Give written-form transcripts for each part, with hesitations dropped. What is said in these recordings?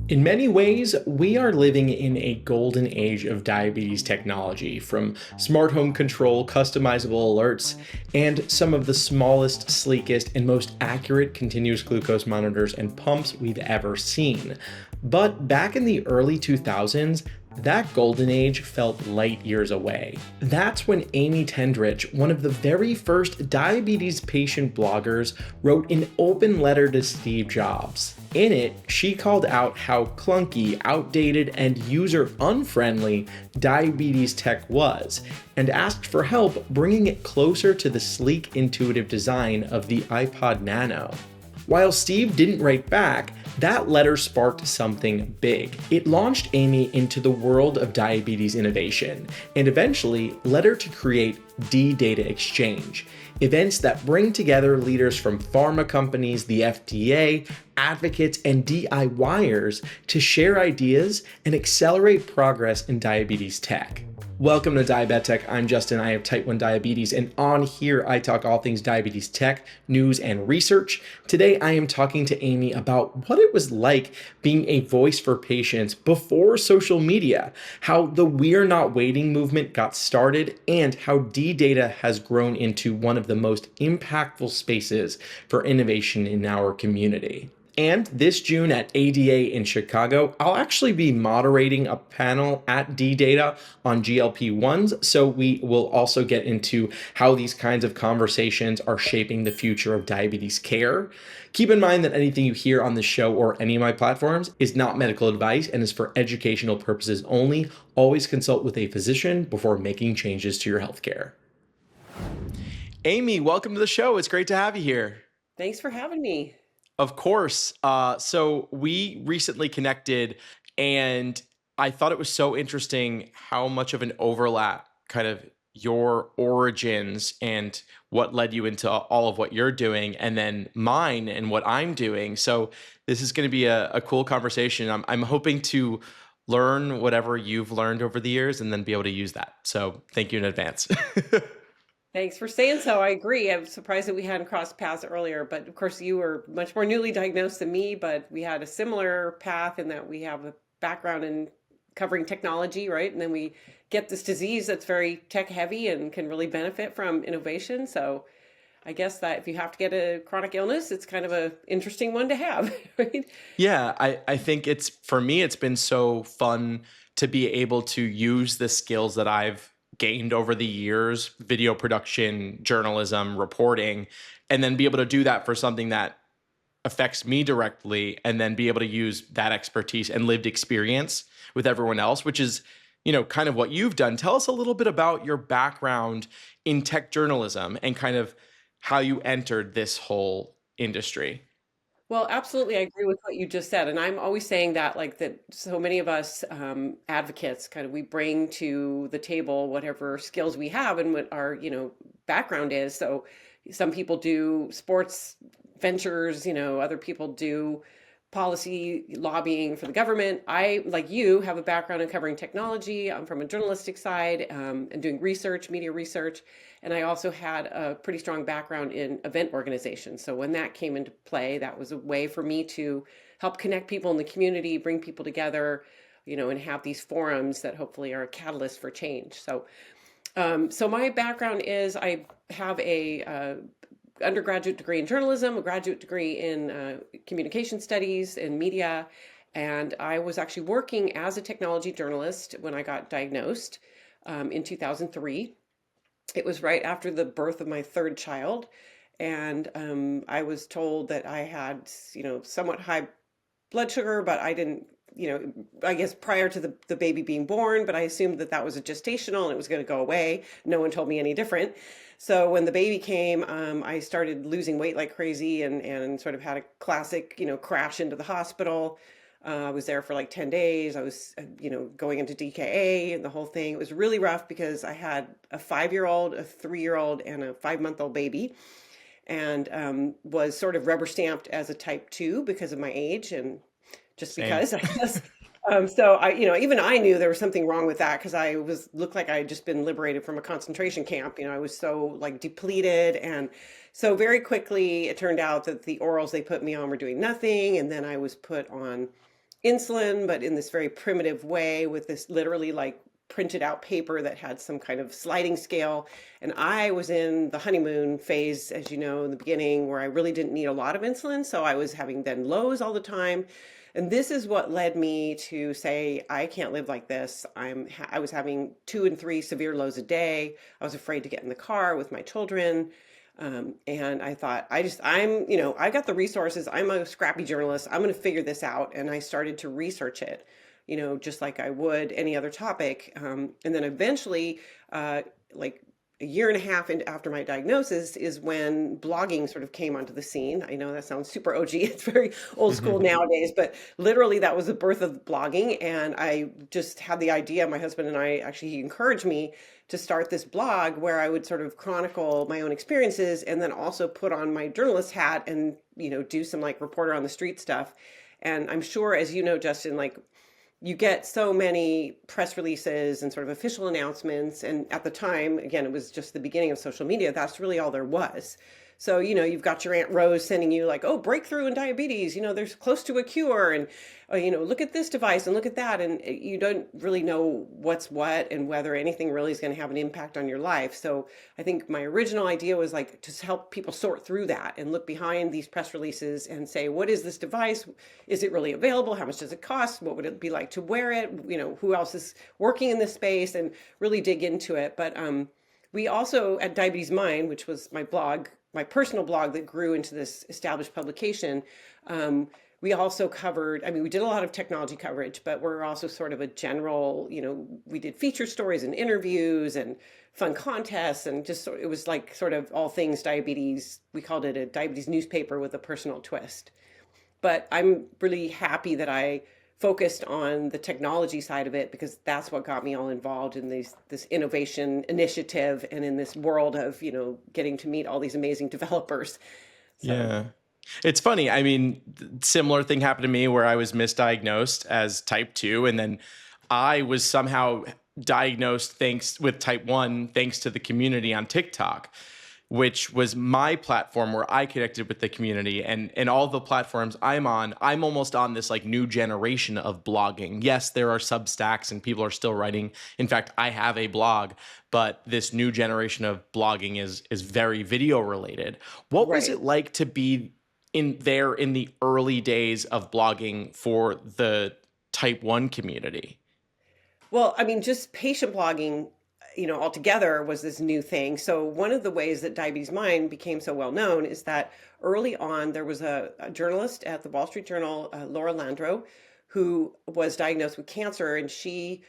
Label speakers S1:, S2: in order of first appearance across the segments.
S1: In many ways, we are living in a golden age of diabetes technology, from smart home control, customizable alerts, and some of the smallest, sleekest, and most accurate continuous glucose monitors and pumps we've ever seen. But back in the early 2000s, that golden age felt light years away. That's when Amy Tendrich, one of the very first diabetes patient bloggers, wrote an open letter to Steve Jobs. In it, she called out how clunky, outdated, and user unfriendly diabetes tech was, and asked for help bringing it closer to the sleek, intuitive design of the iPod Nano. While Steve didn't write back, that letter sparked something big. It launched Amy into the world of diabetes innovation, and eventually led her to create D-Data Exchange, events that bring together leaders from pharma companies, the FDA, advocates, and DIYers to share ideas and accelerate progress in diabetes tech. Welcome to Diabetech. I'm Justin. I have type 1 diabetes, and on here I talk all things diabetes tech, news, and research. Today I am talking to Amy about what it was like being a voice for patients before social media, how the We're Not Waiting movement got started, and how D-Data has grown into one of the most impactful spaces for innovation in our community. And this June at ADA in Chicago, I'll actually be moderating a panel at D-Data on GLP-1s. So we will also get into how these kinds of conversations are shaping the future of diabetes care. Keep in mind that anything you hear on the show or any of my platforms is not medical advice and is for educational purposes only. Always consult with a physician before making changes to your healthcare. Amy, welcome to the show. It's great to have you here.
S2: Thanks for having me.
S1: Of course. So we recently connected, and I thought it was so interesting how much of an overlap kind of your origins and what led you into all of what you're doing, and then mine and what I'm doing. So this is going to be a cool conversation. I'm hoping to learn whatever you've learned over the years and then be able to use that. So thank you in advance.
S2: Thanks for saying so. I agree. I'm surprised that we hadn't crossed paths earlier, but of course you were much more newly diagnosed than me, but we had a similar path in that we have a background in covering technology, right? And then we get this disease that's very tech heavy and can really benefit from innovation. So I guess that if you have to get a chronic illness, it's kind of a interesting one to have, right?
S1: Yeah, I think it's for me, it's been so fun to be able to use the skills that I've gained over the years, video production, journalism, reporting, and then be able to do that for something that affects me directly, and then be able to use that expertise and lived experience with everyone else, which is, kind of what you've done. Tell us a little bit about your background in tech journalism and kind of how you entered this whole industry.
S2: Well, absolutely. I agree with what you just said. And I'm always saying that, like, that so many of us advocates kind of we bring to the table whatever skills we have and what our, background is. So some people do sports ventures, other people do policy lobbying for the government. I, like you, have a background in covering technology. I'm from a journalistic side and doing research, media research. And I also had a pretty strong background in event organization. So when that came into play, that was a way for me to help connect people in the community, bring people together, and have these forums that hopefully are a catalyst for change. So my background is I have a undergraduate degree in journalism, a graduate degree in communication studies and media. And I was actually working as a technology journalist when I got diagnosed in 2003. It was right after the birth of my third child. And I was told that I had, somewhat high blood sugar, but I didn't, I guess prior to the baby being born, but I assumed that that was a gestational and it was going to go away. No one told me any different. So when the baby came, I started losing weight like crazy and sort of had a classic, crash into the hospital. I was there for like 10 days. I was, going into DKA and the whole thing. It was really rough because I had a 5-year-old, a 3-year-old, and a 5-month-old baby, and was sort of rubber stamped as a type 2 because of my age and just
S1: Same.
S2: because I guess. So I, even I knew there was something wrong with that because I looked like I had just been liberated from a concentration camp. I was so like depleted. And so very quickly it turned out that the orals they put me on were doing nothing. And then I was put on insulin, but in this very primitive way with this literally like printed out paper that had some kind of sliding scale. And I was in the honeymoon phase, as you know, in the beginning, where I really didn't need a lot of insulin. So I was having then lows all the time. And this is what led me to say, I can't live like this. I was having 2 and 3 severe lows a day. I was afraid to get in the car with my children. And I thought, I got the resources. I'm a scrappy journalist. I'm going to figure this out. And I started to research it, just like I would any other topic. And then eventually, like a year and a half after my diagnosis is when blogging sort of came onto the scene. I know that sounds super OG. It's very old school nowadays, but literally that was the birth of blogging. And I just had the idea, my husband and I actually, he encouraged me to start this blog where I would sort of chronicle my own experiences and then also put on my journalist hat and, do some like reporter on the street stuff. And I'm sure, as you know, Justin, like you get so many press releases and sort of official announcements. And at the time, again, it was just the beginning of social media. That's really all there was. So, you've got your Aunt Rose sending you like, oh, breakthrough in diabetes, there's close to a cure. And, look at this device and look at that. And you don't really know what's what and whether anything really is going to have an impact on your life. So I think my original idea was like to help people sort through that and look behind these press releases and say, what is this device? Is it really available? How much does it cost? What would it be like to wear it? Who else is working in this space, and really dig into it. But we also at Diabetes Mind, which was my blog, my personal blog that grew into this established publication, we also covered, we did a lot of technology coverage, but we're also sort of a general, we did feature stories and interviews and fun contests, and just it was like sort of all things diabetes. We called it a diabetes newspaper with a personal twist. But I'm really happy that I focused on the technology side of it, because that's what got me all involved in this innovation initiative and in this world of, getting to meet all these amazing developers. So.
S1: Yeah. It's funny. Similar thing happened to me where I was misdiagnosed as type 2, and then I was somehow diagnosed with type 1 thanks to the community on TikTok, which was my platform where I connected with the community. And all the platforms I'm on, I'm almost on this like new generation of blogging. Yes, there are Substacks and people are still writing. In fact, I have a blog, but this new generation of blogging is very video related. What was it like to be in the early days of blogging for the type 1 community?
S2: Well, just patient blogging, altogether was this new thing. So one of the ways that Diabetes Mind became so well known is that early on there was a journalist at the Wall Street Journal, Laura Landro, who was diagnosed with cancer, and she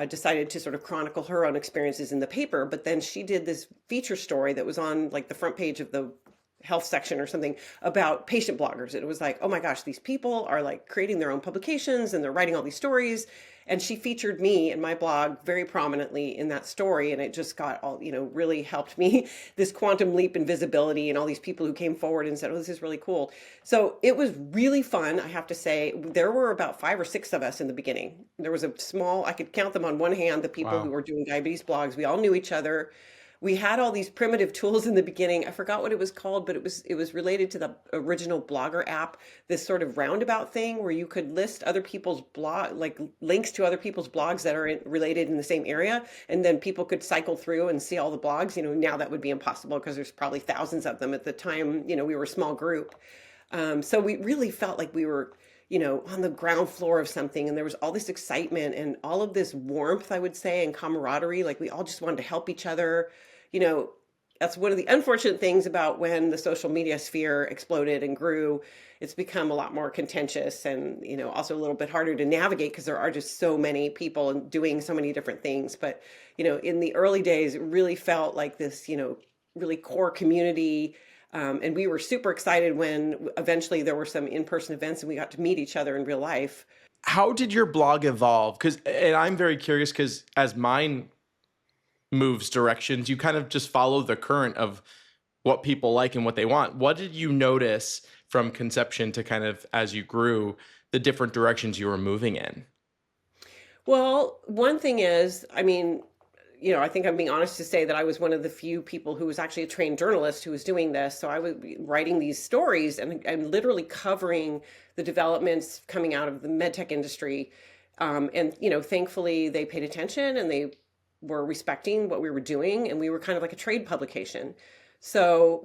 S2: decided to sort of chronicle her own experiences in the paper. But then she did this feature story that was on like the front page of the health section or something about patient bloggers. It was like, oh my gosh, these people are like creating their own publications and they're writing all these stories. And she featured me in my blog very prominently in that story. And it just got all, really helped me, this quantum leap in visibility, and all these people who came forward and said, oh, this is really cool. So it was really fun. I have to say, there were about 5 or 6 of us in the beginning. There was I could count them on one hand, the people who were doing diabetes blogs. We all knew each other. We had all these primitive tools in the beginning. I forgot what it was called, but it was related to the original Blogger app, this sort of roundabout thing where you could list other people's blog, like links to other people's blogs that are related in the same area. And then people could cycle through and see all the blogs. Now that would be impossible because there's probably thousands of them at the time. We were a small group. So we really felt like we were, on the ground floor of something. And there was all this excitement and all of this warmth, I would say, and camaraderie. Like we all just wanted to help each other. That's one of the unfortunate things about when the social media sphere exploded and grew. It's become a lot more contentious and, also a little bit harder to navigate because there are just so many people doing so many different things. But, in the early days, it really felt like this, really core community. And we were super excited when eventually there were some in-person events and we got to meet each other in real life.
S1: How did your blog evolve? And I'm very curious because as mine moves directions, you kind of just follow the current of what people like and what they want. What did you notice from conception to kind of as you grew, the different directions you were moving in?
S2: Well, one thing is, I think I'm being honest to say that I was one of the few people who was actually a trained journalist who was doing this. So I was writing these stories and literally covering the developments coming out of the medtech industry. And, thankfully they paid attention and they were respecting what we were doing. And we were kind of like a trade publication. So,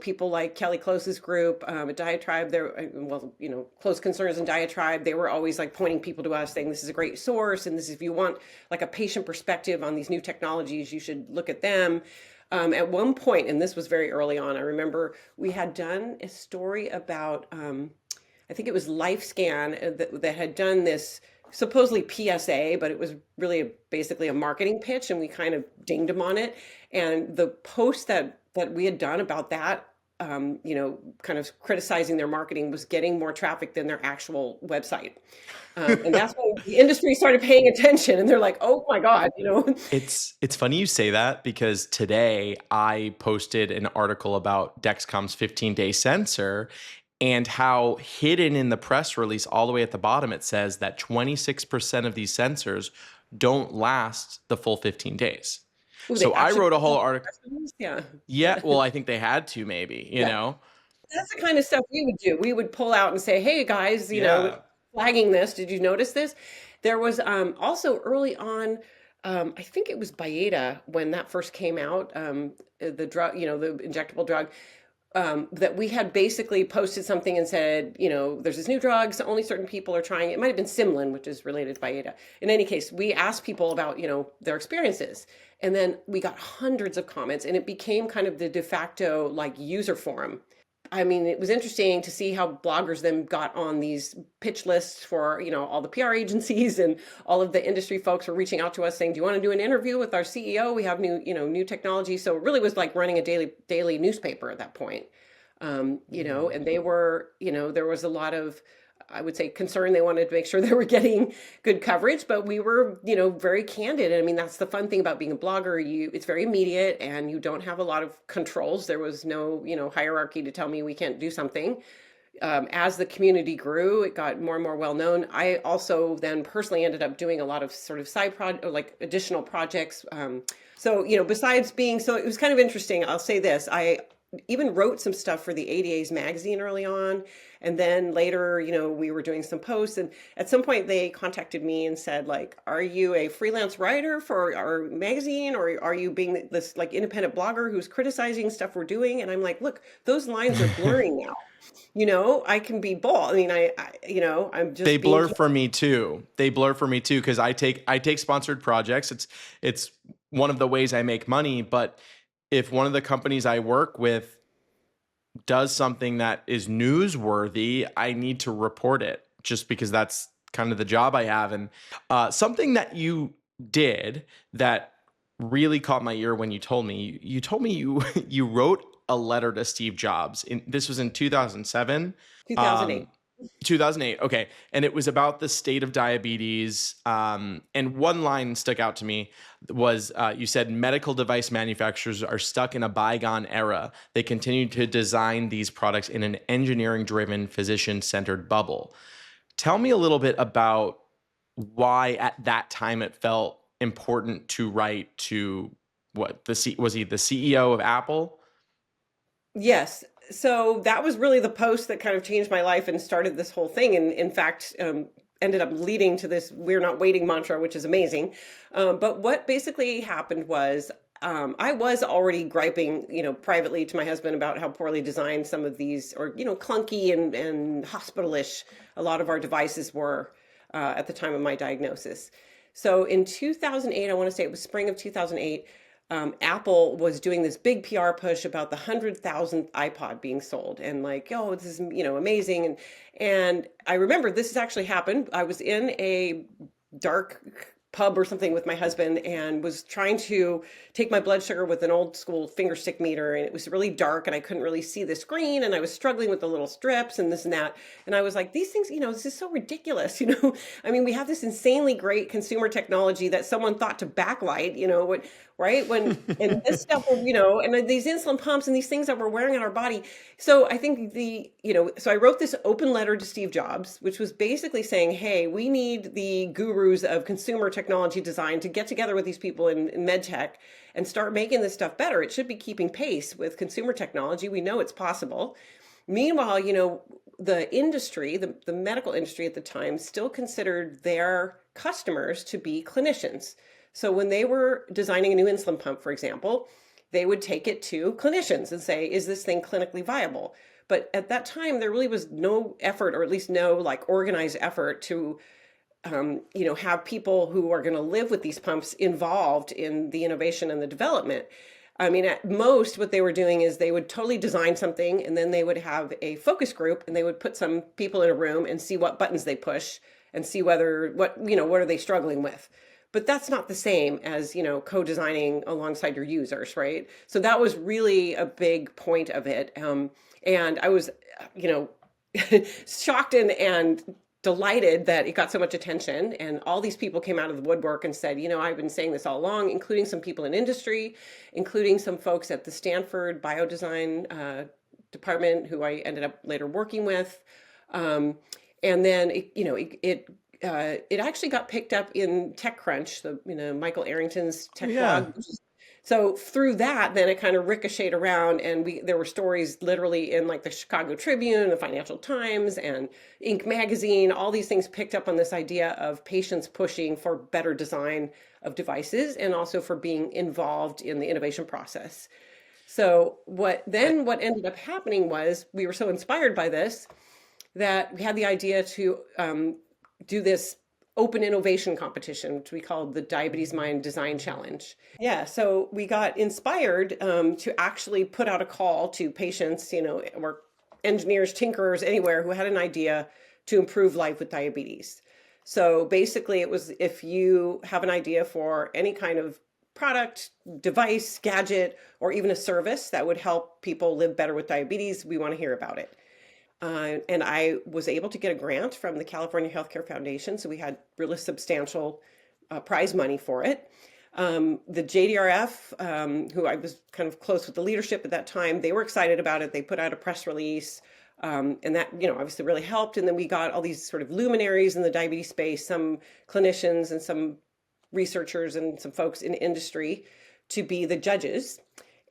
S2: people like Kelly Close's group, at Diatribe, Close Concerns and Diatribe, they were always like pointing people to us saying, this is a great source. And this, if you want like a patient perspective on these new technologies, you should look at them. At one point, and this was very early on, I remember we had done a story about, I think it was LifeScan that had done this supposedly PSA, but it was really basically a marketing pitch, and we kind of dinged them on it. And the post that we had done about that, kind of criticizing their marketing, was getting more traffic than their actual website. And that's when the industry started paying attention, and they're like, "Oh my God."
S1: It's funny you say that, because today I posted an article about Dexcom's 15-day sensor, and how hidden in the press release all the way at the bottom it says that 26% of these sensors don't last the full 15 days.
S2: Ooh, they
S1: So I
S2: actually
S1: wrote a
S2: put
S1: whole
S2: that in
S1: article.
S2: press release? Yeah.
S1: Yeah, well, I think they had to, maybe, you
S2: Yeah.
S1: know?
S2: That's the kind of stuff we would do. We would pull out and say, "Hey guys,
S1: Yeah.
S2: flagging this. Did you notice this?" There was also early on, I think it was Byetta when that first came out, the drug, the injectable drug, that we had basically posted something and said, there's this new drug, so only certain people are trying it. It might have been Simlin, which is related to Byetta. In any case, we asked people about, their experiences. And then we got hundreds of comments, and it became kind of the de facto like user forum. I mean, it was interesting to see how bloggers then got on these pitch lists for, all the PR agencies, and all of the industry folks were reaching out to us saying, "Do you want to do an interview with our CEO? We have new technology." So it really was like running a daily newspaper at that point. And they were, there was a lot of, I would say, concern. They wanted to make sure they were getting good coverage, but we were, very candid. I mean, that's the fun thing about being a blogger. It's very immediate, and you don't have a lot of controls. There was no, hierarchy to tell me we can't do something. As the community grew, it got more and more well known. I also then personally ended up doing a lot of sort of side project, or like additional projects. Besides being, so it was kind of interesting. I'll say this. I even wrote some stuff for the ADA's magazine early on. And then later, we were doing some posts, and at some point they contacted me and said, like, "Are you a freelance writer for our magazine, or are you being this like independent blogger who's criticizing stuff we're doing?" And I'm like, "Look, those lines are blurring now. I can be both. I mean, I'm just
S1: They
S2: being
S1: blur for me too. They blur for me too, because I take sponsored projects. It's one of the ways I make money. But if one of the companies I work with does something that is newsworthy, I need to report it, just because that's kind of the job I have. And something that you did that really caught my ear when you told me, you wrote a letter to Steve Jobs. This was in 2007.
S2: 2008.
S1: 2008. Okay. And it was about the state of diabetes. And one line stuck out to me was, you said, "Medical device manufacturers are stuck in a bygone era. They continue to design these products in an engineering driven, physician centered bubble." Tell me a little bit about why at that time it felt important to write to was he the CEO of Apple?
S2: Yes. So that was really the post that kind of changed my life and started this whole thing. And in fact, ended up leading to this "we're not waiting" mantra, which is amazing. But what basically happened was, I was already griping, privately to my husband about how poorly designed some of these, or, clunky and hospitalish a lot of our devices were, at the time of my diagnosis. So in 2008, I want to say it was spring of 2008, Apple was doing this big PR push about the 100,000th iPod being sold, and like, "Oh, this is, amazing." And I remember this has actually happened. I was in a dark pub or something with my husband, and was trying to take my blood sugar with an old school finger stick meter, and it was really dark, and I couldn't really see the screen, and I was struggling with the little strips and this and that. And I was like, "These things, this is so ridiculous." I mean, we have this insanely great consumer technology that someone thought to backlight, right? And this stuff, and these insulin pumps and these things that we're wearing on our body. So I think so I wrote this open letter to Steve Jobs, which was basically saying, "Hey, we need the gurus of consumer technology design to get together with these people in med tech and start making this stuff better. It should be keeping pace with consumer technology. We know it's possible. Meanwhile, the industry, the medical industry at the time, still considered their customers to be clinicians. So when they were designing a new insulin pump, for example, they would take it to clinicians and say, is this thing clinically viable? But at that time, there really was no effort, or at least no like organized effort to have people who are going to live with these pumps involved in the innovation and the development. I mean, at most, what they were doing is they would totally design something, and then they would have a focus group, and they would put some people in a room and see what buttons they push and see what are they struggling with. But that's not the same as, co-designing alongside your users, right? So that was really a big point of it. And I was, shocked and delighted that it got so much attention, and all these people came out of the woodwork and said, I've been saying this all along, including some people in industry, including some folks at the Stanford biodesign department who I ended up later working with. And then it actually got picked up in TechCrunch, Michael Arrington's tech blog. So through that, then it kind of ricocheted around, and there were stories literally in like the Chicago Tribune, the Financial Times, and Inc. magazine. All these things picked up on this idea of patients pushing for better design of devices, and also for being involved in the innovation process. So what ended up happening was, we were so inspired by this that we had the idea to do this open innovation competition, which we called the Diabetes Mind Design Challenge. Yeah, so we got inspired to actually put out a call to patients, or engineers, tinkerers, anywhere who had an idea to improve life with diabetes. So basically it was, if you have an idea for any kind of product, device, gadget, or even a service that would help people live better with diabetes, we want to hear about it. And I was able to get a grant from the California Healthcare Foundation, so we had really substantial prize money for it. The JDRF, who I was kind of close with the leadership at that time, they were excited about it. They put out a press release, and that, obviously really helped. And then we got all these sort of luminaries in the diabetes space, some clinicians and some researchers and some folks in industry to be the judges,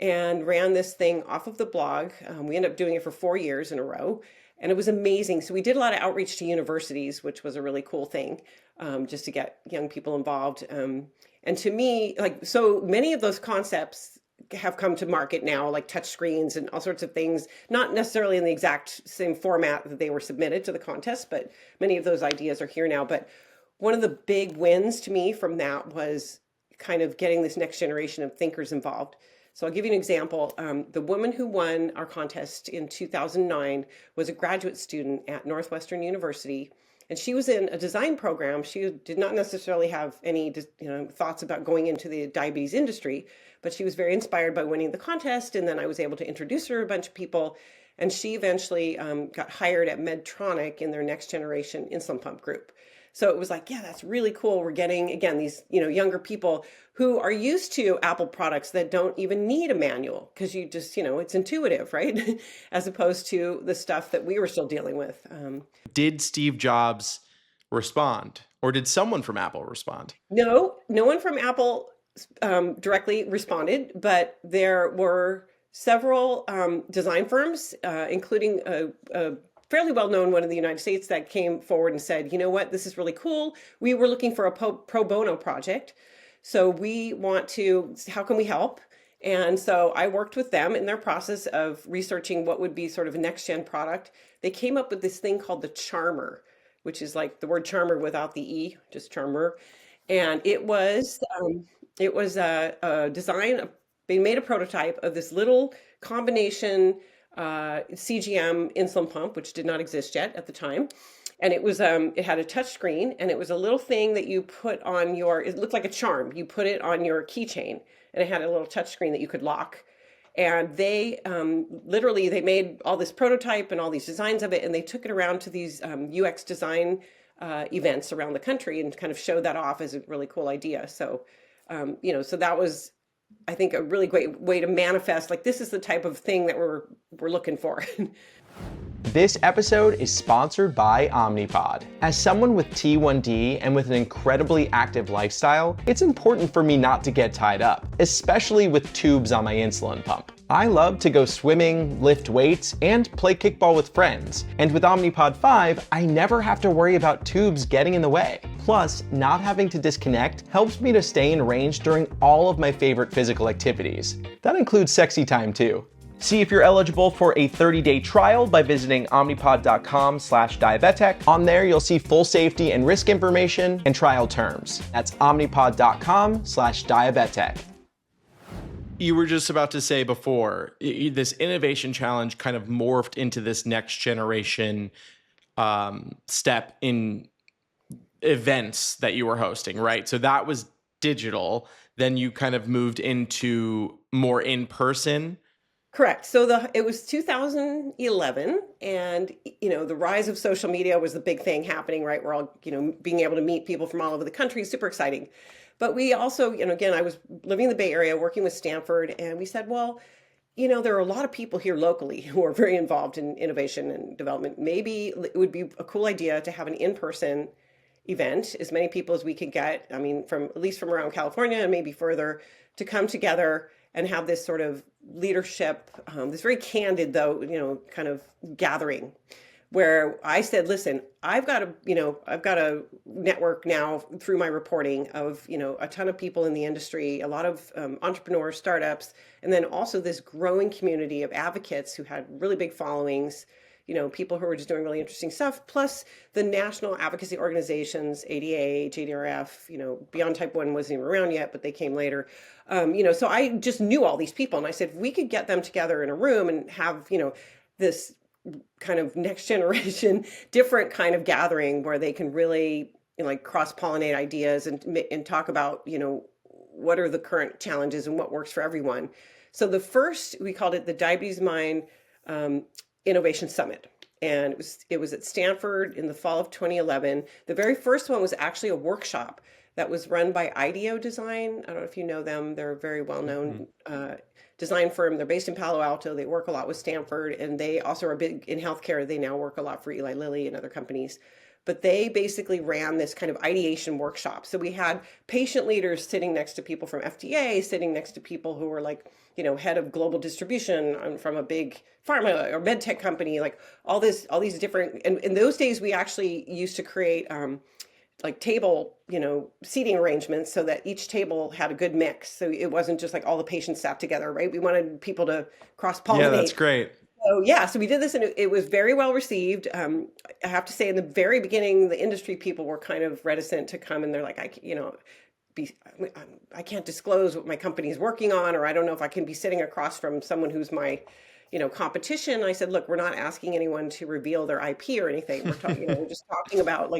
S2: and ran this thing off of the blog. We ended up doing it for 4 years in a row, and it was amazing. So we did a lot of outreach to universities, which was a really cool thing, just to get young people involved. And to me, so many of those concepts have come to market now, like touch screens and all sorts of things, not necessarily in the exact same format that they were submitted to the contest, but many of those ideas are here now. But one of the big wins to me from that was kind of getting this next generation of thinkers involved. So I'll give you an example. The woman who won our contest in 2009 was a graduate student at Northwestern University, and she was in a design program. She did not necessarily have any thoughts about going into the diabetes industry, but she was very inspired by winning the contest, and then I was able to introduce her to a bunch of people, and she eventually got hired at Medtronic in their next generation insulin pump group. So it was like, yeah, that's really cool. We're getting, again, these, younger people who are used to Apple products that don't even need a manual, because you just, it's intuitive, right? As opposed to the stuff that we were still dealing with.
S1: Did Steve Jobs respond, or did someone from Apple respond?
S2: No one from Apple directly responded, but there were several design firms, including a fairly well-known one in the United States, that came forward and said, you know what, this is really cool. We were looking for a pro bono project. So we want to, how can we help? And so I worked with them in their process of researching what would be sort of a next-gen product. They came up with this thing called the Charmer, which is like the word charmer without the E, just charmer. And it was a design, they made a prototype of this little combination CGM insulin pump, which did not exist yet at the time. And it was, it had a touch screen, and it was a little thing that you put on it looked like a charm. You put it on your keychain, and it had a little touch screen that you could lock. And they literally, they made all this prototype and all these designs of it, and they took it around to these UX design events around the country and kind of showed that off as a really cool idea. So, so that was, I think, a really great way to manifest, like, this is the type of thing that we're looking for.
S1: This episode is sponsored by Omnipod. As someone with T1D and with an incredibly active lifestyle, it's important for me not to get tied up, especially with tubes on my insulin pump. I love to go swimming, lift weights, and play kickball with friends. And with Omnipod 5, I never have to worry about tubes getting in the way. Plus, not having to disconnect helps me to stay in range during all of my favorite physical activities. That includes sexy time too. See if you're eligible for a 30-day trial by visiting omnipod.com/diabetic. On there, you'll see full safety and risk information and trial terms. That's omnipod.com/diabetic. You were just about to say before, this innovation challenge kind of morphed into this next generation step in events that you were hosting, right? So that was digital. Then you kind of moved into more in person.
S2: Correct. So it was 2011, and the rise of social media was the big thing happening, right? We're all being able to meet people from all over the country, super exciting. But we also, again, I was living in the Bay Area, working with Stanford, and we said, well, there are a lot of people here locally who are very involved in innovation and development. Maybe it would be a cool idea to have an in-person event, as many people as we could get, from at least from around California and maybe further, to come together and have this sort of leadership, this very candid, though, kind of gathering, where I said, listen, I've got a network now through my reporting of, a ton of people in the industry, a lot of entrepreneurs, startups, and then also this growing community of advocates who had really big followings, people who were just doing really interesting stuff, plus the national advocacy organizations, ADA, JDRF, Beyond Type 1 wasn't even around yet, but they came later. So I just knew all these people, and I said, if we could get them together in a room and have, this kind of next generation, different kind of gathering where they can really, cross-pollinate ideas and talk about, what are the current challenges and what works for everyone. So the first, we called it the Diabetes Mind Innovation Summit. And it was at Stanford in the fall of 2011. The very first one was actually a workshop that was run by IDEO Design. I don't know if you know them. They're a very well-known design firm. They're based in Palo Alto. They work a lot with Stanford, and they also are big in healthcare. They now work a lot for Eli Lilly and other companies. But they basically ran this kind of ideation workshop. So we had patient leaders sitting next to people from FDA, sitting next to people who were head of global distribution from a big pharma or med tech company, all these different, and in those days we actually used to create table, seating arrangements so that each table had a good mix. So it wasn't just all the patients sat together, right? We wanted people to cross-pollinate.
S1: Yeah, that's great.
S2: So we did this, and it was very well received. I have to say, in the very beginning, the industry people were kind of reticent to come, and they're like, I can't disclose what my company is working on, or I don't know if I can be sitting across from someone who's my, competition. I said, look, we're not asking anyone to reveal their IP or anything. We're talking, we're just talking about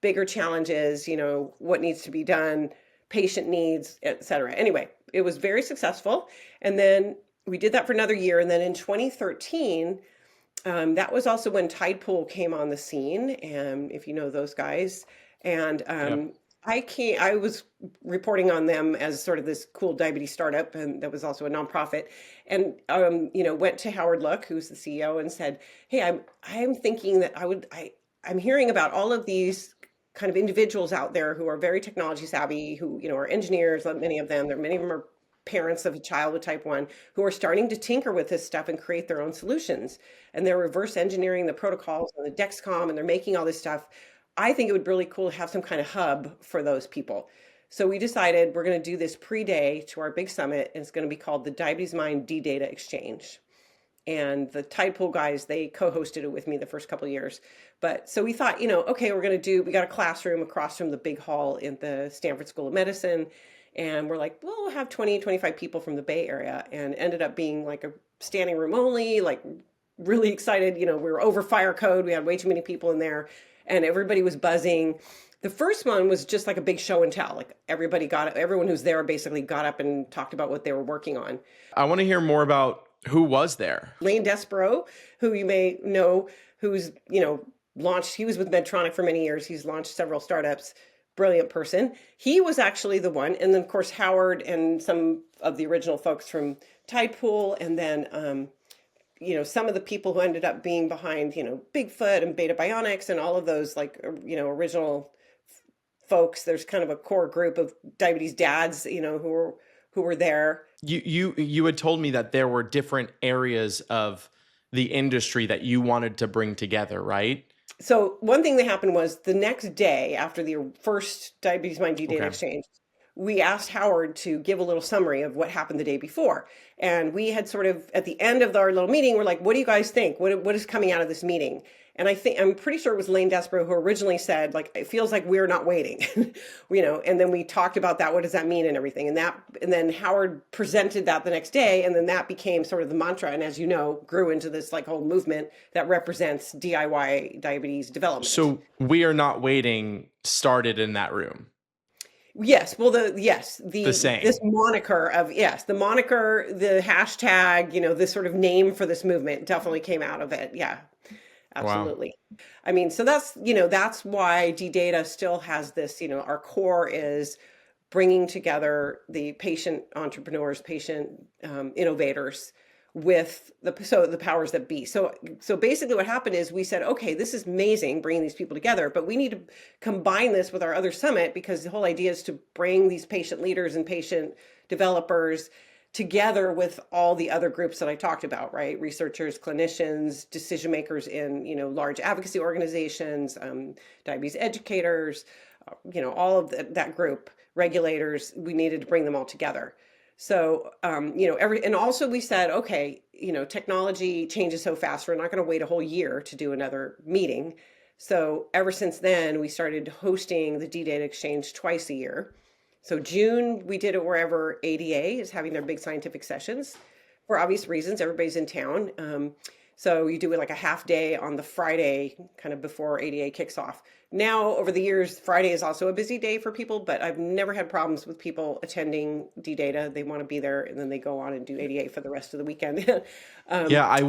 S2: bigger challenges, what needs to be done, patient needs, et cetera. Anyway, it was very successful. And then we did that for another year. And then in 2013, that was also when Tidepool came on the scene. And if you know those guys, and
S1: Yep.
S2: I was reporting on them as sort of this cool diabetes startup, and that was also a nonprofit. And went to Howard Luck, who's the CEO, and said, "Hey, I'm thinking that I'm hearing about all of these kind of individuals out there who are very technology savvy, who are engineers. Many of them are parents of a child with type 1 who are starting to tinker with this stuff and create their own solutions, and they're reverse engineering the protocols and the Dexcom, and they're making all this stuff. I think it would be really cool to have some kind of hub for those people." So we decided we're going to do this pre-day to our big summit, and it's going to be called the Diabetes Mind D-Data Exchange. And the Tidepool guys, they co-hosted it with me the first couple of years. But so we thought, okay, we got a classroom across from the big hall in the Stanford School of Medicine. And we're like, well, we'll have 20, 25 people from the Bay Area, and ended up being a standing room only, really excited. We were over fire code. We had way too many people in there, and everybody was buzzing. The first one was just a big show and tell. Everyone who's there basically got up and talked about what they were working on.
S1: I want to hear more about who was there.
S2: Lane Despero, who you may know, who's, launched, he was with Medtronic for many years. He's launched several startups. Brilliant person. He was actually the one. And then, of course, Howard and some of the original folks from Tidepool. And then some of the people who ended up being behind, Bigfoot and Beta Bionics and all of those like, original folks. There's kind of a core group of diabetes dads, who were there.
S1: You had told me that there were different areas of the industry that you wanted to bring together, right?
S2: So one thing that happened was the next day after the first Diabetes Mind D Data
S1: Okay.
S2: Exchange, we asked Howard to give a little summary of what happened the day before. And we had sort of, at the end of our little meeting, we're like, what do you guys think? What is coming out of this meeting? And I'm pretty sure it was Lane Desborough who originally said, like, it feels like we're not waiting, and then we talked about that. What does that mean and everything? And then Howard presented that the next day. And then that became sort of the mantra. And as you know, grew into this like whole movement that represents DIY diabetes development.
S1: So we are not waiting started in that room.
S2: Yes, well, the
S1: same.
S2: this moniker of the moniker, the hashtag, this sort of name for this movement definitely came out of it. Yeah, absolutely. Wow. I mean, so that's why D-Data still has this. Our core is bringing together the patient entrepreneurs, patient innovators with the powers that be. So basically what happened is we said, okay, this is amazing bringing these people together, but we need to combine this with our other summit, because the whole idea is to bring these patient leaders and patient developers together with all the other groups that I talked about, right? Researchers, clinicians, decision makers in, large advocacy organizations, diabetes educators, all of that group, regulators. We needed to bring them all together. So, and also we said, okay, technology changes so fast. We're not going to wait a whole year to do another meeting. So ever since then, we started hosting the D-Data Exchange twice a year. So June, we did it wherever ADA is having their big scientific sessions for obvious reasons. Everybody's in town. So you do it like a half day on the Friday, kind of before ADA kicks off. Now, over the years, Friday is also a busy day for people, but I've never had problems with people attending D-Data. They want to be there, and then they go on and do ADA for the rest of the weekend.
S1: Yeah, I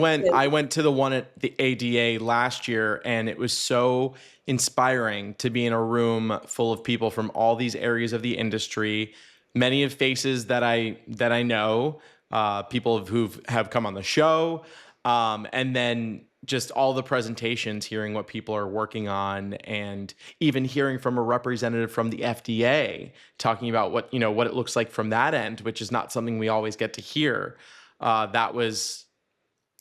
S1: went to the one at the ADA last year, and it was so inspiring to be in a room full of people from all these areas of the industry, many of faces that I know, people who have come on the show. And then just all the presentations, hearing what people are working on, and even hearing from a representative from the FDA talking about what it looks like from that end, which is not something we always get to hear. That was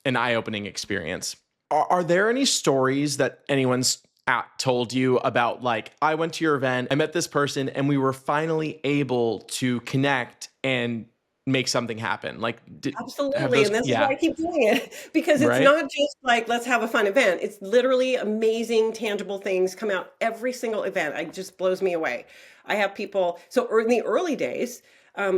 S1: an eye-opening experience. Are there any stories that anyone's told you about, like, I went to your event, I met this person, and we were finally able to connect and make something happen? Like,
S2: absolutely. And this is why I keep doing it, because it's not just like, let's have a fun event. It's literally amazing, tangible things come out every single event. It just blows me away. I have people, so in the early days,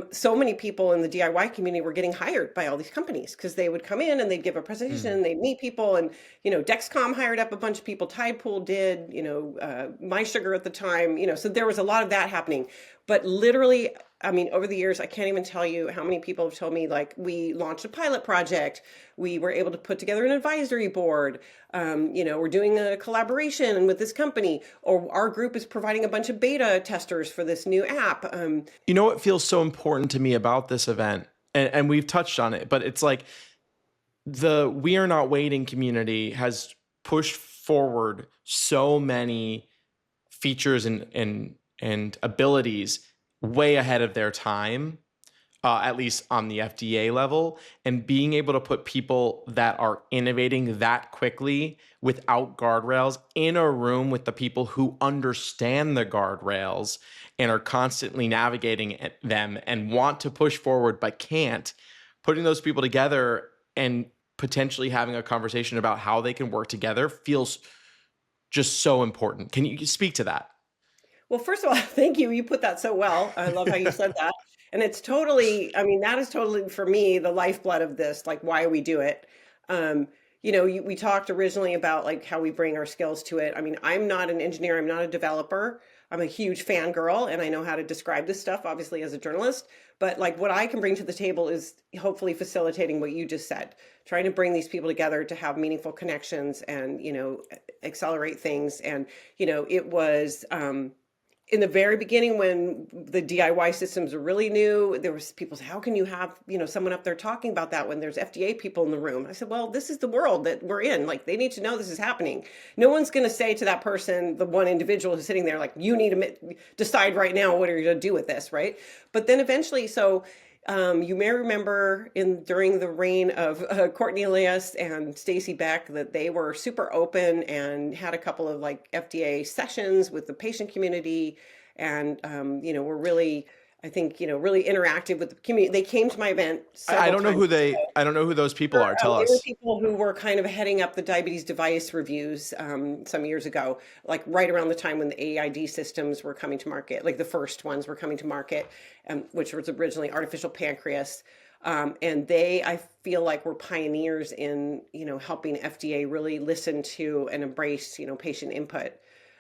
S2: so many people in the DIY community were getting hired by all these companies, because they would come in and they'd give a presentation, and they'd meet people, and Dexcom hired up a bunch of people, Tidepool did, MySugar at the time, so there was a lot of that happening. But literally, I mean, over the years, I can't even tell you how many people have told me, like, we launched a pilot project, we were able to put together an advisory board, we're doing a collaboration with this company, or our group is providing a bunch of beta testers for this new app.
S1: What feels so important to me about this event, and we've touched on it, but it's like the We Are Not Waiting community has pushed forward so many features and abilities way ahead of their time, at least on the FDA level, and being able to put people that are innovating that quickly without guardrails in a room with the people who understand the guardrails and are constantly navigating them and want to push forward but can't, putting those people together and potentially having a conversation about how they can work together feels just so important. Can you speak to that?
S2: Well, first of all, thank you. You put that so well. I love how you said that. And it's totally, I mean, that is totally, for me, the lifeblood of this, like why we do it. We talked originally about like how we bring our skills to it. I mean, I'm not an engineer. I'm not a developer. I'm a huge fangirl, and I know how to describe this stuff, obviously, as a journalist. But like what I can bring to the table is hopefully facilitating what you just said, trying to bring these people together to have meaningful connections and, accelerate things. And, it was, in the very beginning when the DIY systems were really new, there was people say, how can you have, someone up there talking about that when there's FDA people in the room? I said, well, this is the world that we're in. Like, they need to know this is happening. No one's going to say to that person, the one individual who's sitting there, like, you need to decide right now, what are you going to do with this, right? But then eventually, you may remember during the reign of Courtney Elias and Stacy Beck that they were super open and had a couple of like FDA sessions with the patient community, and were really, I think, really interactive with the community. They came to my event
S1: I
S2: several
S1: don't know
S2: times.
S1: I don't know who those people are. Tell
S2: They were
S1: us.
S2: people who were kind of heading up the diabetes device reviews some years ago, like right around the time when the AID systems were coming to market, like the first ones were coming to market, which was originally artificial pancreas. And I feel like, were pioneers in, helping FDA really listen to and embrace, patient input.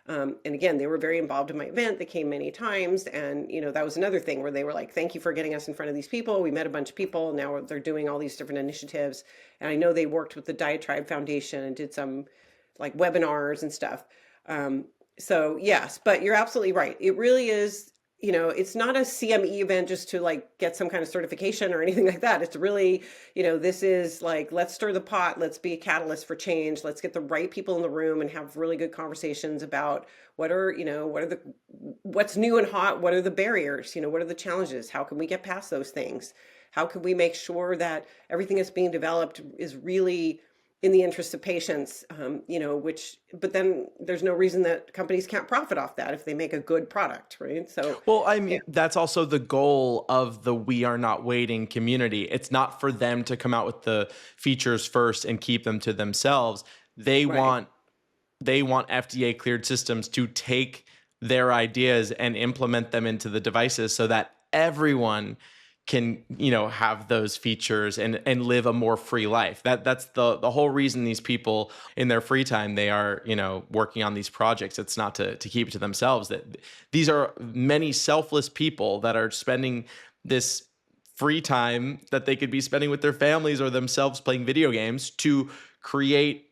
S2: And again, they were very involved in my event. They came many times. And, that was another thing where they were like, thank you for getting us in front of these people. We met a bunch of people. Now they're doing all these different initiatives. And I know they worked with the Diatribe Foundation and did some like webinars and stuff. So yes, but you're absolutely right. It really is, it's not a CME event just to like get some kind of certification or anything like that. It's really, this is like, let's stir the pot. Let's be a catalyst for change. Let's get the right people in the room and have really good conversations about what's new and hot. What are the barriers? What are the challenges? How can we get past those things? How can we make sure that everything that's being developed is really in the interest of patients, but then there's no reason that companies can't profit off that if they make a good product, right? So,
S1: Well, I mean,
S2: yeah,
S1: that's also the goal of the We Are Not Waiting community. It's not for them to come out with the features first and keep them to themselves. They
S2: right.
S1: want FDA cleared systems to take their ideas and implement them into the devices so that everyone can, have those features and live a more free life. That's the whole reason these people in their free time, they are, working on these projects. It's not to keep it to themselves. That these are many selfless people that are spending this free time that they could be spending with their families or themselves playing video games to create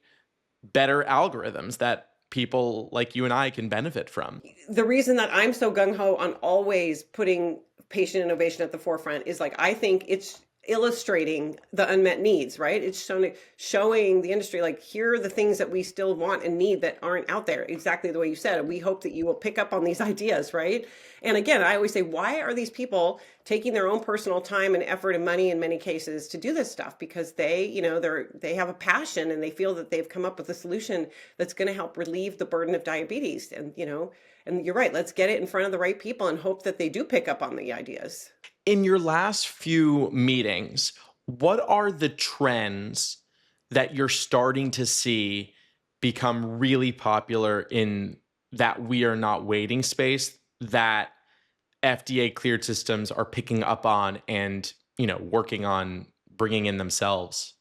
S1: better algorithms that people like you and I can benefit from.
S2: The reason that I'm so gung ho on always putting patient innovation at the forefront is like, I think it's illustrating the unmet needs, right? It's showing the industry, like, here are the things that we still want and need that aren't out there, exactly the way you said. And we hope that you will pick up on these ideas, right? And again, I always say, why are these people taking their own personal time and effort and money in many cases to do this stuff? Because they have a passion and they feel that they've come up with a solution that's going to help relieve the burden of diabetes. And, and you're right, let's get it in front of the right people and hope that they do pick up on the ideas.
S1: In your last few meetings, what are the trends that you're starting to see become really popular in that We Are Not Waiting space that FDA cleared systems are picking up on and, working on bringing in themselves?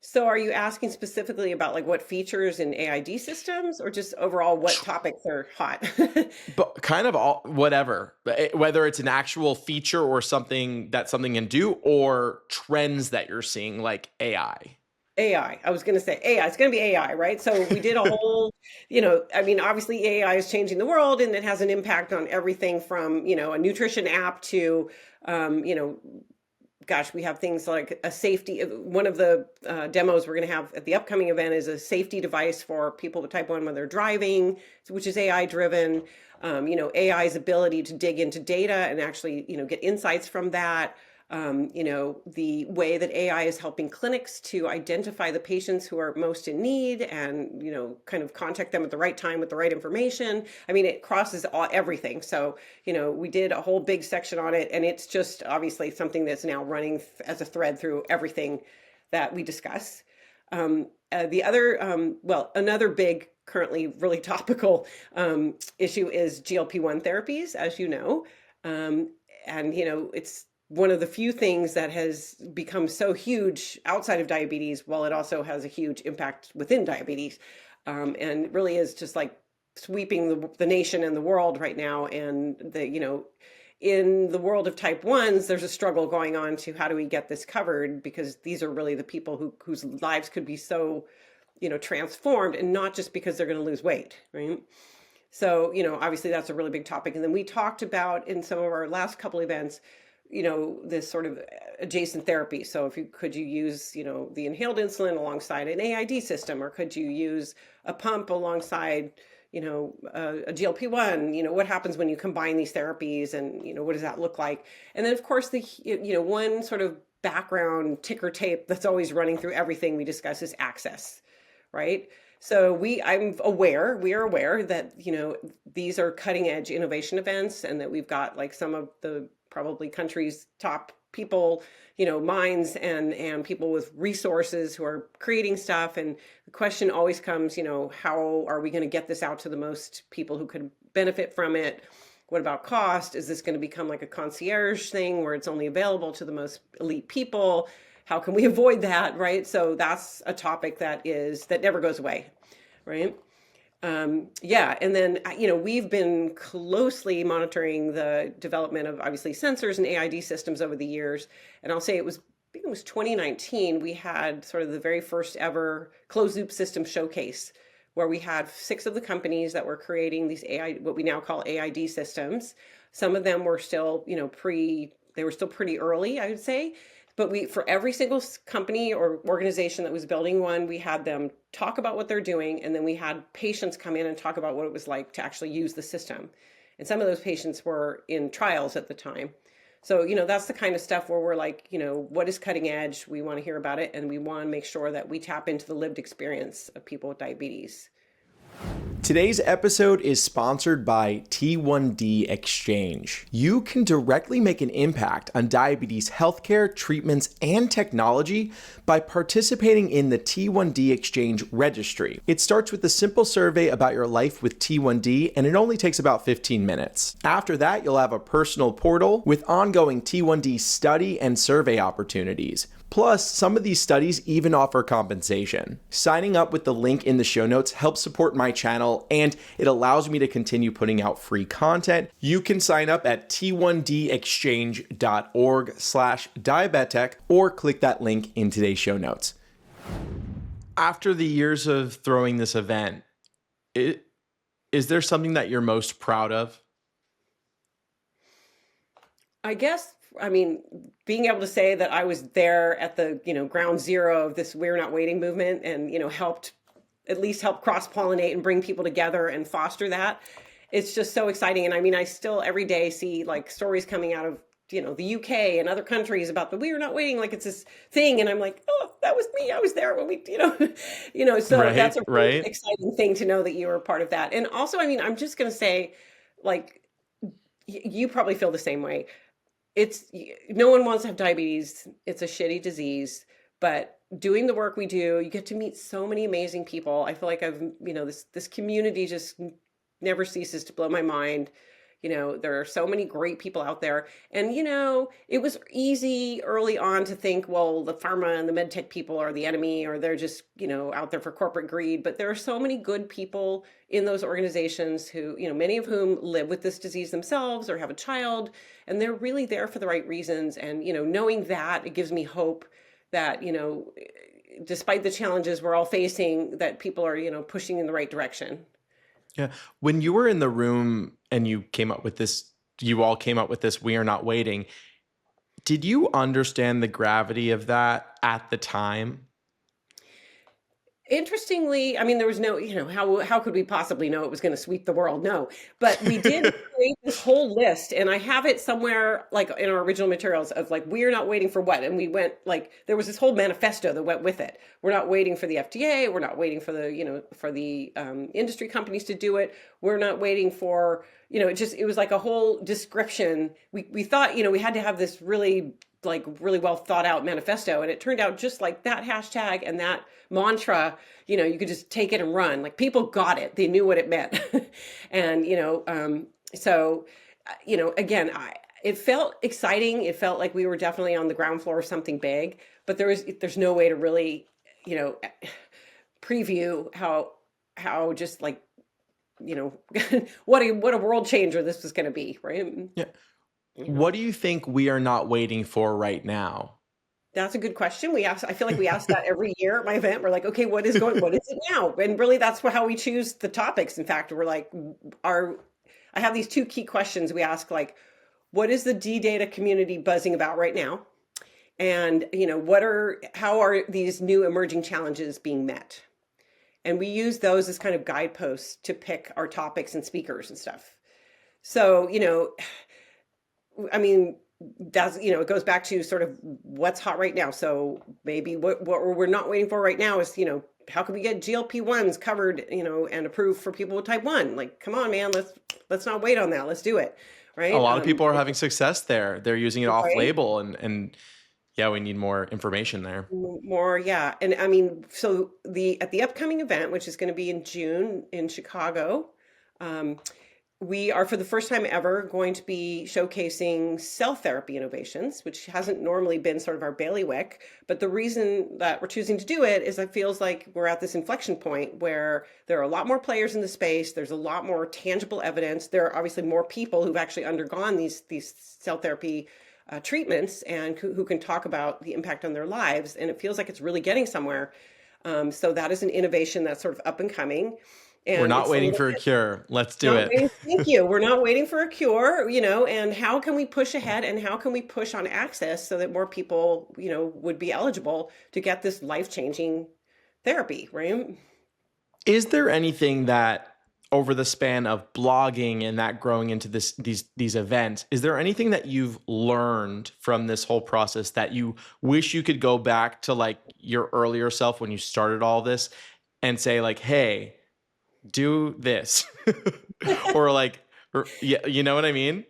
S2: So are you asking specifically about like what features in AID systems, or just overall what topics are hot?
S1: But kind of all, whatever, whether it's an actual feature or something that something can do, or trends that you're seeing like AI.
S2: AI. I was going to say AI. It's going to be AI, right? So we did a whole, I mean, obviously AI is changing the world and it has an impact on everything from, a nutrition app to, gosh, we have things like a safety. One of the demos we're going to have at the upcoming event is a safety device for people with type 1 when they're driving, which is AI driven. AI's ability to dig into data and actually, get insights from that. The way that AI is helping clinics to identify the patients who are most in need and, kind of contact them at the right time with the right information. I mean, it crosses everything. So, we did a whole big section on it, and it's just obviously something that's now running as a thread through everything that we discuss. Another big, currently really topical issue is GLP-1 therapies, as you know. It's one of the few things that has become so huge outside of diabetes, while it also has a huge impact within diabetes. And really is just like sweeping the nation and the world right now. And in the world of type 1s, there's a struggle going on to how do we get this covered, because these are really the people whose lives could be so, transformed, and not just because they're going to lose weight, right? So, obviously that's a really big topic. And then we talked about in some of our last couple events, this sort of adjacent therapy. So if you could you use, the inhaled insulin alongside an AID system, or could you use a pump alongside, a GLP-1, what happens when you combine these therapies, and, what does that look like? And then of course one sort of background ticker tape that's always running through everything we discuss is access, right? So we are aware that, these are cutting edge innovation events, and that we've got like some of the probably country's top people, minds and people with resources who are creating stuff. And the question always comes, how are we going to get this out to the most people who could benefit from it? What about cost? Is this going to become like a concierge thing where it's only available to the most elite people? How can we avoid that, right? So that's a topic that never goes away, right? Yeah, and then we've been closely monitoring the development of obviously sensors and AID systems over the years. And I'll say I think it was 2019, we had sort of the very first ever closed loop system showcase, where we had 6 of the companies that were creating these what we now call AID systems. Some of them were still, they were still pretty early, I would say. But for every single company or organization that was building one, we had them talk about what they're doing, and then we had patients come in and talk about what it was like to actually use the system. And some of those patients were in trials at the time. So, that's the kind of stuff where we're like, what is cutting edge? We want to hear about it, and we want to make sure that we tap into the lived experience of people with diabetes.
S1: Today's episode is sponsored by T1D Exchange. You can directly make an impact on diabetes healthcare, treatments, and technology by participating in the T1D Exchange registry. It starts with a simple survey about your life with T1D, and it only takes about 15 minutes. After that, you'll have a personal portal with ongoing T1D study and survey opportunities. Plus, some of these studies even offer compensation. Signing up with the link in the show notes helps support my channel, and it allows me to continue putting out free content. You can sign up at t1dexchange.org/diabetic or click that link in today's show notes. After the years of throwing this event, is there something that you're most proud of?
S2: I guess, being able to say that I was there at the, ground zero of this We're Not Waiting movement, and, help cross-pollinate and bring people together and foster that. It's just so exciting. And I still every day see like stories coming out of, the UK and other countries about the We're Not Waiting, like it's this thing. And I'm like, oh, that was me. I was there when we, so
S1: Right,
S2: that's a really
S1: right.
S2: exciting thing to know that you were a part of that. And also, I'm just going to say, like, you probably feel the same way. No one wants to have diabetes. It's a shitty disease, but doing the work we do, you get to meet so many amazing people. I feel like this community just never ceases to blow my mind. There are so many great people out there. And, it was easy early on to think, well, the pharma and the med tech people are the enemy, or they're just, out there for corporate greed. But there are so many good people in those organizations who, many of whom live with this disease themselves or have a child, and they're really there for the right reasons. And, knowing that, it gives me hope that, despite the challenges we're all facing, that people are, pushing in the right direction.
S1: Yeah. When you were in the room and you all came up with this We Are Not Waiting, did you understand the gravity of that at the time?
S2: Interestingly, there was no, how could we possibly know it was going to sweep the world? No, but we did create this whole list, and I have it somewhere like in our original materials of like, we're not waiting for what. And we went like, there was this whole manifesto that went with it. We're not waiting for the FDA. We're not waiting for the industry companies to do it. We're not waiting for, it was like a whole description. We thought, we had to have this really well thought out manifesto. And it turned out just like that hashtag and that mantra, you could just take it and run. Like people got it. They knew what it meant. And, again, it felt exciting. It felt like we were definitely on the ground floor of something big, but there's no way to really, preview how just like, what a world changer this was going to be. Right.
S1: Yeah. What do you think we are not waiting for right now?
S2: That's a good question. I feel like we ask that every year at my event. We're like, okay, what is it now? And really that's how we choose the topics. In fact, we're like, are, I have these two key questions we ask, like, what is the D-Data community buzzing about right now? And, how are these new emerging challenges being met? And we use those as kind of guideposts to pick our topics and speakers and stuff. So, I mean, that's, it goes back to sort of what's hot right now. So maybe what we're not waiting for right now is, how can we get GLP-1s covered, and approved for people with type 1? Like, come on, man, let's not wait on that. Let's do it. Right.
S1: A lot of people are having success there. They're using it off
S2: right?
S1: label, and yeah, we need more information there.
S2: More, yeah. And I mean, so at the upcoming event, which is going to be in June in Chicago, we are for the first time ever going to be showcasing cell therapy innovations, which hasn't normally been sort of our bailiwick. But the reason that we're choosing to do it is it feels like we're at this inflection point where there are a lot more players in the space. There's a lot more tangible evidence. There are obviously more people who've actually undergone these cell therapy treatments and who can talk about the impact on their lives. And it feels like it's really getting somewhere. So that is an innovation that's sort of up and coming. And
S1: we're not waiting for a cure. Let's do it.
S2: Thank you. We're not waiting for a cure, and how can we push ahead and how can we push on access so that more people, would be eligible to get this life-changing therapy, right?
S1: Is there anything that over the span of blogging and that growing into these events, is there anything that you've learned from this whole process that you wish you could go back to like your earlier self when you started all this and say like, hey, do this or yeah, you know what I mean?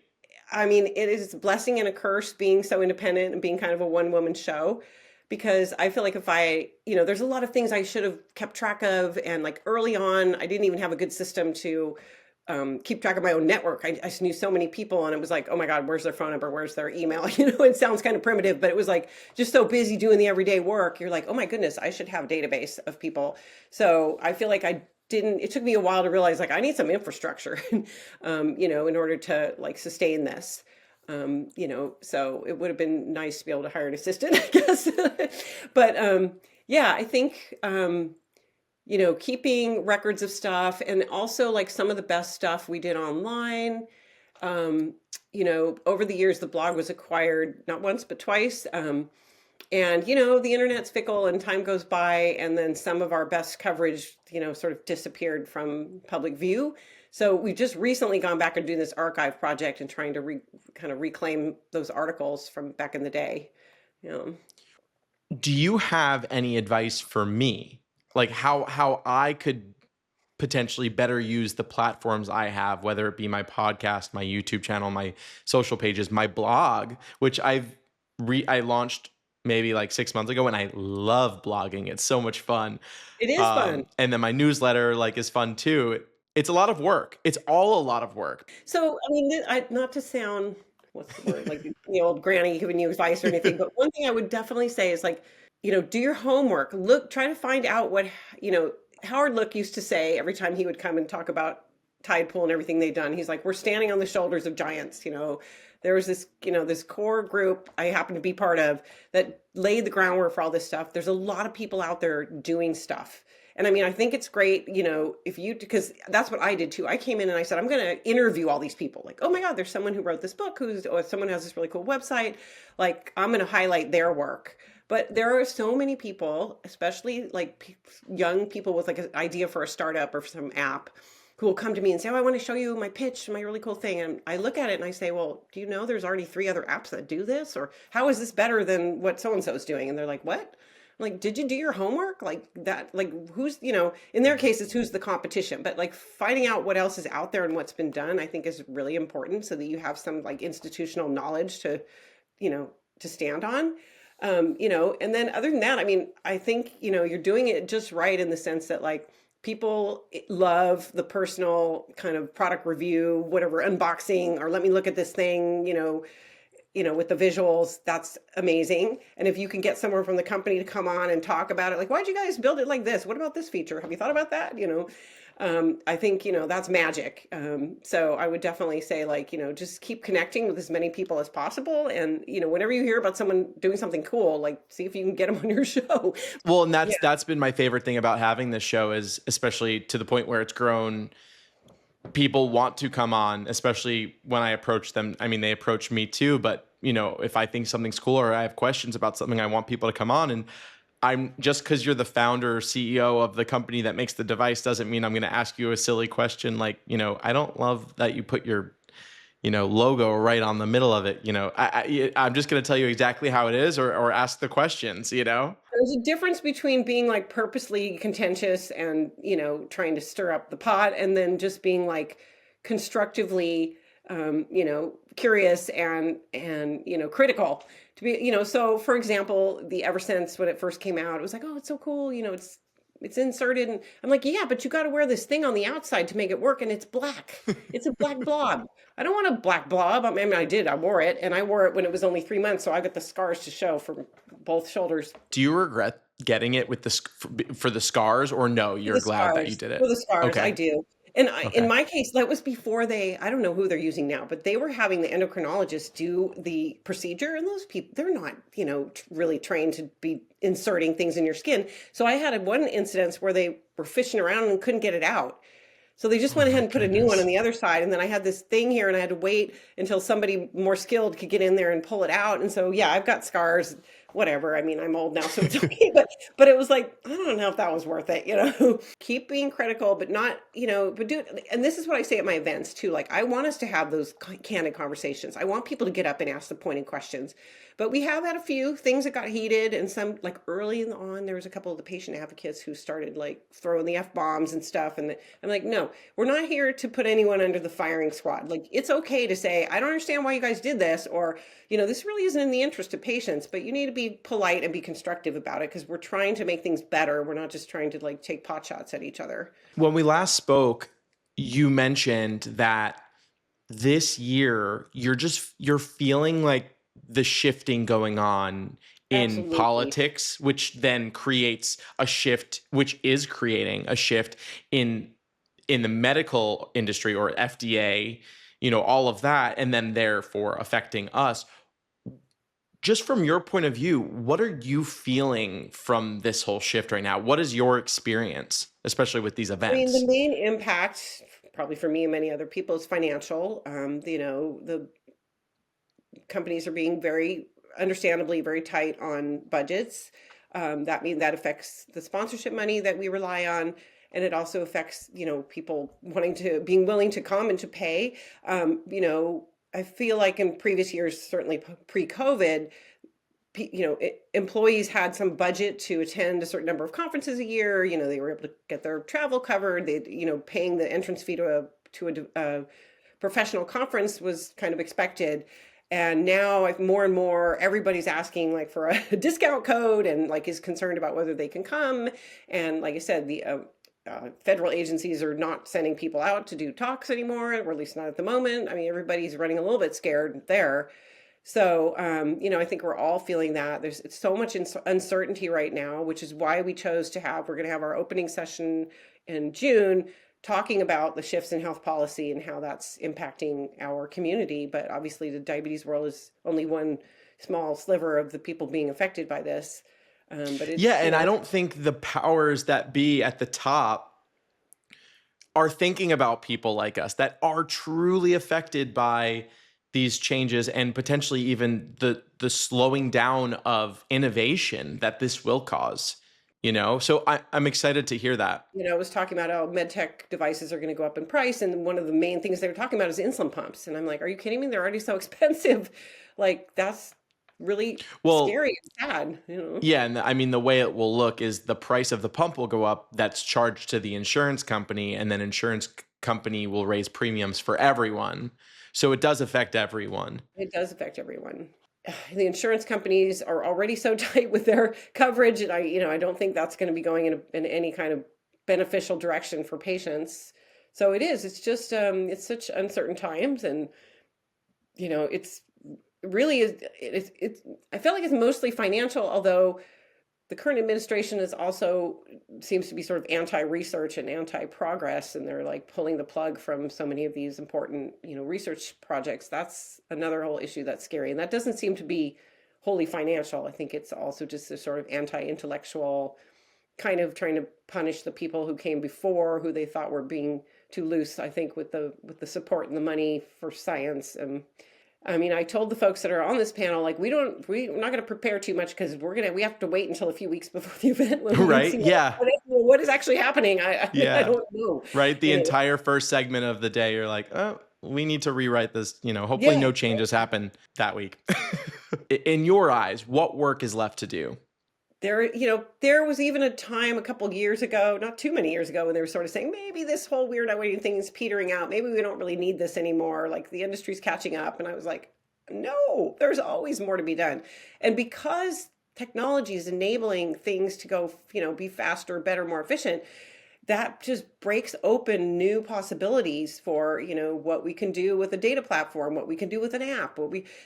S2: I mean, it is a blessing and a curse being so independent and being kind of a one-woman show, because I feel like there's a lot of things I should have kept track of. And like early on, I didn't even have a good system to keep track of my own network. I just knew so many people and it was like, oh my God, where's their phone number? Where's their email? It sounds kind of primitive, but it was like just so busy doing the everyday work. You're like, oh my goodness, I should have a database of people. So I feel like it took me a while to realize like I need some infrastructure, in order to like sustain this. So it would have been nice to be able to hire an assistant, I guess. But yeah, I think, keeping records of stuff and also like some of the best stuff we did online. Over the years, the blog was acquired not once, but twice. And, the internet's fickle and time goes by. And then some of our best coverage, sort of disappeared from public view. So we've just recently gone back and doing this archive project and trying to kind of reclaim those articles from back in the day.
S1: Do you have any advice for me? Like how I could potentially better use the platforms I have, whether it be my podcast, my YouTube channel, my social pages, my blog, which I launched maybe like 6 months ago, and I love blogging. It's so much fun.
S2: It is fun.
S1: And then my newsletter is fun too. It's a lot of work. It's all a lot of work.
S2: So, I mean, not to sound, what's the word, like the old granny giving you advice or anything, but one thing I would definitely say is like, do your homework. Try to find out what, Howard Look used to say every time he would come and talk about Tide Pool and everything they've done. He's like, we're standing on the shoulders of giants. There was this, this core group I happen to be part of that laid the groundwork for all this stuff. There's a lot of people out there doing stuff. And I mean, I think it's great, because that's what I did too. I came in and I said, I'm going to interview all these people. Like, oh my God, there's someone who wrote this book, or someone who has this really cool website. Like, I'm going to highlight their work. But there are so many people, especially like young people with like an idea for a startup or for some app, who will come to me and say, oh, I want to show you my pitch, my really cool thing. And I look at it and I say, well, do you know there's already 3 other apps that do this? Or how is this better than what so-and-so is doing? And they're like, what? I'm like, did you do your homework? Like that, like who's, in their case, it's who's the competition, but like finding out what else is out there and what's been done, I think is really important so that you have some like institutional knowledge to stand on. And then other than that, I mean, I think, you're doing it just right in the sense that like, people love the personal kind of product review, whatever, unboxing, or let me look at this thing, with the visuals. That's amazing. And if you can get someone from the company to come on and talk about it, like, why'd you guys build it like this? What about this feature? Have you thought about that? I think, that's magic. So I would definitely say, like, just keep connecting with as many people as possible. And, whenever you hear about someone doing something cool, like, see if you can get them on your show.
S1: Well, and
S2: Yeah.
S1: that's been my favorite thing about having this show, is especially to the point where it's grown, people want to come on, especially when I approach them. I mean, they approach me too, but if I think something's cool or I have questions about something, I want people to come on. And I'm just, because you're the founder or CEO of the company that makes the device, doesn't mean I'm going to ask you a silly question like, I don't love that you put your logo right on the middle of it. I'm just going to tell you exactly how it is, or ask the questions.
S2: There's a difference between being like purposely contentious and, trying to stir up the pot, and then just being like constructively, curious and, critical to be, so for example, the Eversense, when it first came out, it was like, oh, it's so cool. It's inserted. And I'm like, yeah, but you got to wear this thing on the outside to make it work. And it's black. It's a black blob. I don't want a black blob. I mean, I wore it, and I wore it when it was only 3 months. So I got the scars to show from both shoulders.
S1: Do you regret getting it with for the scars, or no,
S2: For
S1: you're
S2: the
S1: glad that you
S2: scars.
S1: did it?
S2: For the scars, I
S1: Okay.
S2: do. And in
S1: Okay.
S2: my case, that was before I don't know who they're using now, but they were having the endocrinologist do the procedure. And those people, they're not, really trained to be inserting things in your skin. So I had one incident where they were fishing around and couldn't get it out. So they just
S1: Oh
S2: went ahead
S1: my
S2: and put a new one on
S1: goodness.
S2: the other side. And then I had this thing here, and I had to wait until somebody more skilled could get in there and pull it out. And so, yeah, I've got scars, whatever. I mean, I'm old now, so it's okay. But it was like, I don't know if that was worth it. Keep being critical, but not, but do it. And this is what I say at my events too. Like, I want us to have those candid conversations. I want people to get up and ask the pointed questions. But we have had a few things that got heated, and some, like, early on, there was a couple of the patient advocates who started like throwing the F bombs and stuff. And I'm like, no, we're not here to put anyone under the firing squad. Like, it's okay to say, I don't understand why you guys did this, or, this really isn't in the interest of patients, but you need to be polite and be constructive about it, because we're trying to make things better. We're not just trying to like take pot shots at each other.
S1: When we last spoke, you mentioned that this year you're feeling like the shifting going on in
S2: Absolutely.
S1: politics, which then creates a shift, which is creating a shift in the medical industry, or FDA, all of that, and then therefore affecting us. Just from your point of view, what are you feeling from this whole shift right now? What is your experience, especially with these
S2: I mean, the
S1: events?
S2: main impact, probably for me and many other people, is financial. The companies are being very understandably very tight on budgets. That affects the sponsorship money that we rely on, and it also affects people being willing to come and to pay. I feel like in previous years, certainly pre-COVID, employees had some budget to attend a certain number of conferences a year. They were able to get their travel covered. They, paying the entrance fee to a professional conference was kind of expected. And now, more and more, everybody's asking like for a discount code, and like is concerned about whether they can come. And like I said, the federal agencies are not sending people out to do talks anymore, or at least not at the moment. I mean, everybody's running a little bit scared there. So, I think we're all feeling that it's so much uncertainty right now, which is why we're going to have our opening session in June, talking about the shifts in health policy and how that's impacting our community. But obviously the diabetes world is only one small sliver of the people being affected by this. But
S1: Yeah,
S2: it's,
S1: and I don't think the powers that be at the top are thinking about people like us that are truly affected by these changes, and potentially even the slowing down of innovation that this will cause. So I'm excited to hear that.
S2: I was talking about how med tech devices are going to go up in price. And one of the main things they were talking about is insulin pumps. And I'm like, are you kidding me? They're already so expensive. Like, that's really
S1: Well,
S2: scary and sad.
S1: yeah, and I mean, the way it will look is the price of the pump will go up. That's charged to the insurance company, and then company will raise premiums for everyone. So it does affect everyone.
S2: It does affect everyone. The insurance companies are already so tight with their coverage, and I don't think that's going to be going in any kind of beneficial direction for patients. So it is. It's just it's such uncertain times, and it's really is. It's. I feel like it's mostly financial, although the current administration is also seems to be sort of anti-research and anti-progress, and they're like pulling the plug from so many of these important, research projects. That's another whole issue that's scary, and that doesn't seem to be wholly financial. I think it's also just a sort of anti-intellectual, kind of trying to punish the people who came before, who they thought were being too loose, I think, with the support and the money for science. I mean, I told the folks that are on this panel, like, we're not going to prepare too much because we have to wait until a few weeks before the event.
S1: Right. Yeah.
S2: What is actually happening?
S1: Yeah.
S2: I don't know.
S1: Right. The entire first segment of the day, you're like, oh, we need to rewrite this. Hopefully no changes happen that week. In your eyes, what work is left to do?
S2: There was even a time a couple of years ago, not too many years ago, when they were sort of saying, maybe this whole weird waiting thing is petering out. Maybe we don't really need this anymore. Like, the industry's catching up. And I was like, no, there's always more to be done. And because technology is enabling things to go, be faster, better, more efficient, that just breaks open new possibilities for, what we can do with a data platform, what we can do with an app,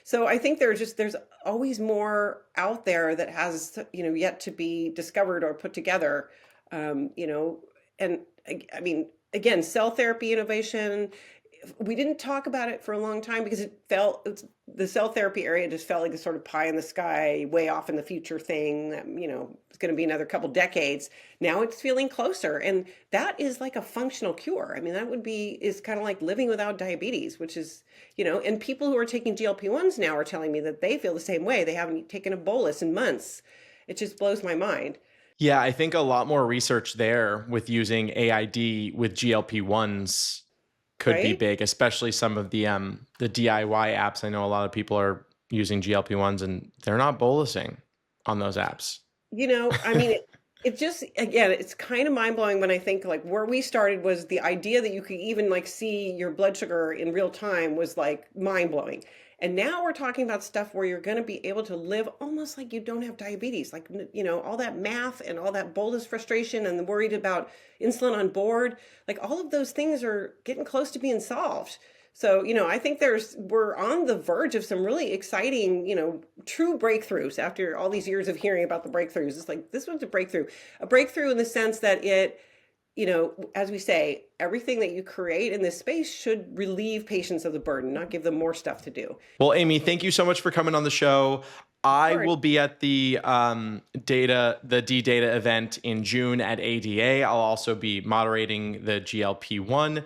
S2: so I think there's always more out there that has, yet to be discovered or put together. And I mean, again, cell therapy innovation, we didn't talk about it for a long time because the cell therapy area just felt like a sort of pie in the sky, way off in the future thing that, it's going to be another couple decades. Now it's feeling closer. And that is like a functional cure. I mean, is kind of like living without diabetes, which is, and people who are taking GLP-1s now are telling me that they feel the same way. They haven't taken a bolus in months. It just blows my mind.
S1: Yeah, I think a lot more research there with using AID with GLP-1s could be big, especially some of the DIY apps. I know a lot of people are using GLP-1s and they're not bolusing on those apps.
S2: I mean, it just, again, it's kind of mind-blowing when I think like where we started was the idea that you could even like see your blood sugar in real time was like mind-blowing. And now we're talking about stuff where you're going to be able to live almost like you don't have diabetes, like, all that math and all that bolus frustration and worried about insulin on board, like all of those things are getting close to being solved. So, I think we're on the verge of some really exciting, true breakthroughs after all these years of hearing about the breakthroughs. It's like, this one's a breakthrough in the sense that it, as we say, everything that you create in this space should relieve patients of the burden, not give them more stuff to do.
S1: Well, Amy, thank you so much for coming on the show. I will be at the D-Data event in June at ADA. I'll also be moderating the GLP-1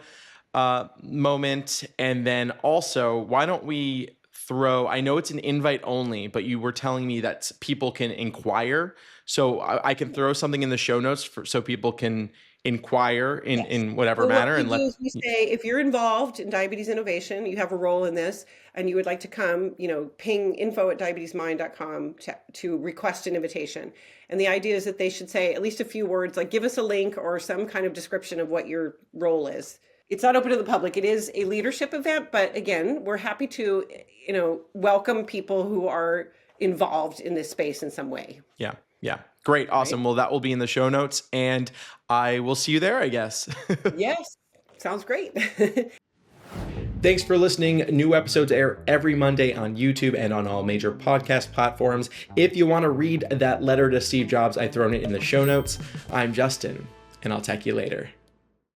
S1: moment. And then also, why don't we I know it's an invite only, but you were telling me that people can inquire. So I can throw something in the show notes so people can inquire in whatever manner.
S2: And we say, if you're involved in diabetes innovation, you have a role in this, and you would like to come, ping info@diabetesmind.com to request an invitation. And the idea is that they should say at least a few words, like give us a link or some kind of description of what your role is. It's not open to the public. It is a leadership event, but again, we're happy to, welcome people who are involved in this space in some way.
S1: Yeah. Yeah. Great. Awesome. Right. Well, that will be in the show notes, and I will see you there, I guess.
S2: Yes. Sounds great.
S1: Thanks for listening. New episodes air every Monday on YouTube and on all major podcast platforms. If you want to read that letter to Steve Jobs, I've thrown it in the show notes. I'm Justin, and I'll talk to you later.